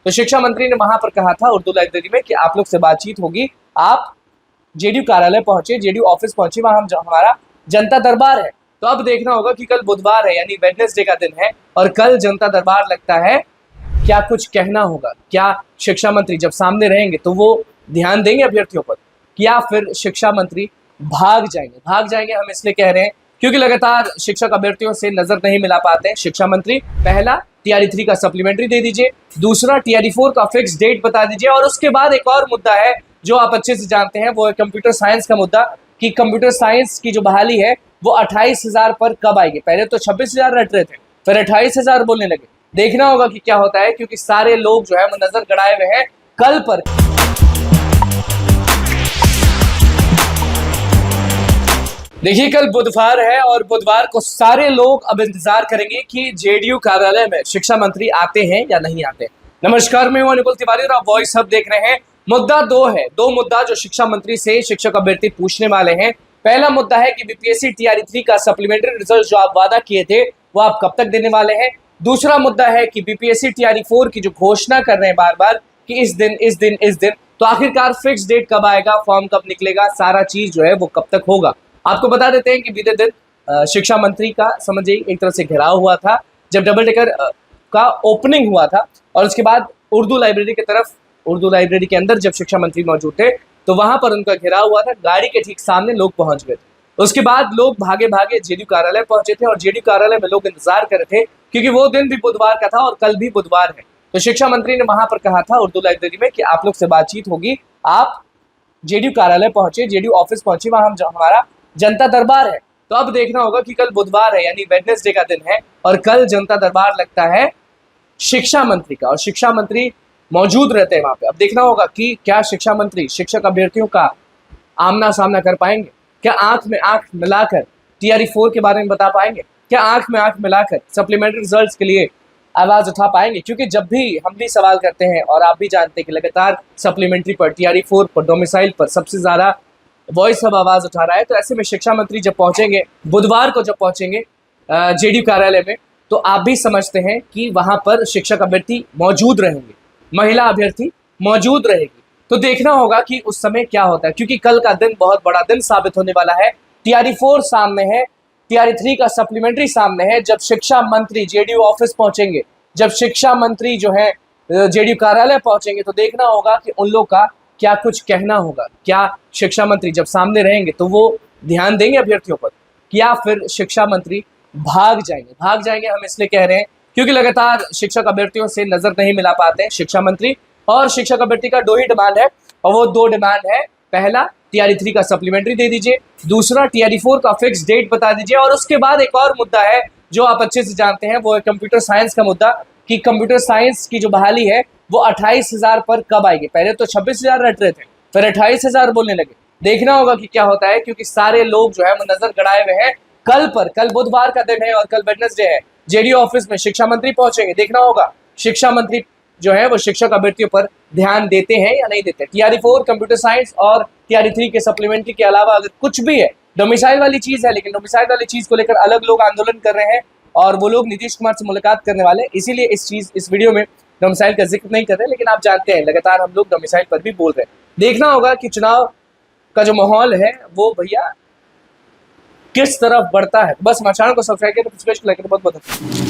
तो शिक्षा मंत्री ने वहां पर कहा था उर्दू लाइब्रेरी में कि आप लोग से बातचीत होगी, आप जेडीयू कार्यालय पहुंचे, जेडीयू ऑफिस पहुंचे, वहां हमारा जनता दरबार है। तो अब देखना होगा कि कल बुधवार है यानी वेडनेसडे का दिन है और कल जनता दरबार लगता है। क्या कुछ कहना होगा, क्या शिक्षा मंत्री जब सामने रहेंगे तो वो ध्यान देंगे अभ्यर्थियों पर, या फिर शिक्षा मंत्री भाग जाएंगे। हम इसलिए कह रहे हैं क्योंकि लगातार शिक्षक अभ्यर्थियों से नजर नहीं मिला पाते हैं शिक्षा मंत्री। पहला टीआरई 3 का सप्लीमेंट्री दे दीजिए, दूसरा टीआरई 4 का फिक्स डेट बता दीजिए, और उसके बाद एक और मुद्दा है जो आप अच्छे से जानते हैं, वो है कंप्यूटर साइंस का मुद्दा कि कंप्यूटर साइंस की जो बहाली है वो 28,000 पर कब आएगी। पहले तो 26,000 रट रहे थे, फिर 28,000 बोलने लगे। देखना होगा कि क्या होता है, क्योंकि सारे लोग जो है वो नजर गड़ाए हुए हैं कल पर। देखिए कल बुधवार है और बुधवार को सारे लोग अब इंतजार करेंगे कि जेडीयू कार्यालय में शिक्षा मंत्री आते हैं या नहीं आते। नमस्कार, मैं हूं अनुकुल तिवारी और आप वॉइस हब देख रहे हैं। मुद्दा दो मुद्दा जो शिक्षा मंत्री से शिक्षक अभ्यर्थी पूछने वाले हैं। पहला मुद्दा है कि बीपीएससी टीआरई 3 का सप्लीमेंट्री रिजल्ट जो आप वादा किए थे वो आप कब तक देने वाले हैं। दूसरा मुद्दा है कि बीपीएससी टीआरई 4 की जो घोषणा कर रहे हैं बार बार कि इस दिन, तो आखिरकार फिक्स डेट कब आएगा, फॉर्म कब निकलेगा, सारा चीज जो है वो कब तक होगा। आपको बता देते हैं कि बीते दिन शिक्षा मंत्री का समझिए एक तरह से घेराव हुआ था जब डबल डेकर का ओपनिंग हुआ था, और उसके बाद उर्दू लाइब्रेरी के अंदर जब शिक्षा मंत्री मौजूद थे तो वहां पर उनका घेराव हुआ था। गाड़ी के ठीक सामने लोग पहुंच गए थे। उसके बाद लोग भागे भागे जेडीयू कार्यालय पहुंचे थे और जेडीयू कार्यालय में लोग इंतजार कर रहे थे क्योंकि वो दिन भी बुधवार का था और कल भी बुधवार है। तो शिक्षा मंत्री ने वहां पर कहा था उर्दू लाइब्रेरी में कि आप लोग से बातचीत होगी, आप जेडीयू कार्यालय पहुंचे, जेडीयू ऑफिस पहुंचे, वहां हमारा जनता दरबार है। तो अब देखना होगा कि कल बुधवार है यानी वेडनेसडे का दिन है और कल जनता दरबार लगता है शिक्षा मंत्री का, और शिक्षा मंत्री मौजूद रहते हैं वहां पे। अब देखना होगा कि क्या शिक्षा मंत्री शिक्षक अभ्यर्थियों का आमना सामना कर पाएंगे, क्या आंख में आंख मिलाकर टीआरई 4 के बारे में बता पाएंगे, क्या आंख में आंख मिलाकर सप्लीमेंट्री रिजल्ट्स के लिए आवाज उठा पाएंगे। क्योंकि जब भी हम भी सवाल करते हैं और आप भी जानते हैं कि लगातार सप्लीमेंट्री पर, टीआरई 4 पर, डोमिसाइल पर सबसे ज्यादा वॉइस हब आवाज उठा रहा है। तो ऐसे में शिक्षा मंत्री जब पहुंचेंगे बुधवार को, जब पहुंचेंगे जेडीयू कार्यालय में, तो आप भी समझते हैं कि वहां पर शिक्षक अभ्यर्थी मौजूद रहेंगे, महिला अभ्यर्थी मौजूद रहेगी। तो देखना होगा कि उस समय क्या होता है, क्योंकि कल का दिन बहुत बड़ा दिन साबित होने वाला है। टीआरई 4 सामने है, टीआरई 3 का सप्लीमेंट्री सामने है। जब शिक्षा मंत्री जेडीयू ऑफिस पहुंचेंगे, जब शिक्षा मंत्री जो है जेडीयू कार्यालय पहुंचेंगे, तो देखना होगा कि उन लोग का क्या कुछ कहना होगा। क्या शिक्षा मंत्री जब सामने रहेंगे तो वो ध्यान देंगे अभ्यर्थियों पर, या फिर शिक्षा मंत्री भाग जाएंगे। हम इसलिए कह रहे हैं क्योंकि लगातार शिक्षक अभ्यर्थियों से नजर नहीं मिला पाते हैं शिक्षा मंत्री, और शिक्षक अभ्यर्थी का 2 ही डिमांड है, और वो 2 डिमांड है। पहला टीआरई 3 का सप्लीमेंट्री दे दीजिए, दूसरा टीआरई 4 का फिक्स डेट बता दीजिए, और उसके बाद एक और मुद्दा है जो आप अच्छे से जानते हैं, वो है कंप्यूटर साइंस का मुद्दा कि कंप्यूटर साइंस की जो बहाली है वो 28,000 पर कब आएगी। पहले तो 26,000 रट रहे थे, फिर 28,000 बोलने लगे। देखना होगा कि क्या होता है, क्योंकि सारे लोग जो है वो नजर गड़ाए हुए हैं कल पर। कल बुधवार का दिन है और कल वेडनेसडे है। जेडीयू ऑफिस में शिक्षा मंत्री पहुंचेंगे। देखना होगा शिक्षा मंत्री जो है वो शिक्षक अभ्यर्थियों पर ध्यान देते हैं या नहीं देते। टीआरई 4, कंप्यूटर साइंस और टीआरई 3 के सप्लीमेंट्री के अलावा अगर कुछ भी है, डोमिसाइल वाली चीज है, लेकिन डोमिसाइल वाली चीज को लेकर अलग लोग आंदोलन कर रहे हैं और वो लोग नीतीश कुमार से मुलाकात करने वाले, इसीलिए इस वीडियो में डोमिसाइल का जिक्र नहीं कर रहे। लेकिन आप जानते हैं लगातार हम लोग डोमिसाइल पर भी बोल रहे हैं। देखना होगा कि चुनाव का जो माहौल है वो भैया किस तरफ बढ़ता है। बस हमारे चैनल को सब्सक्राइब करें, बहुत बहुत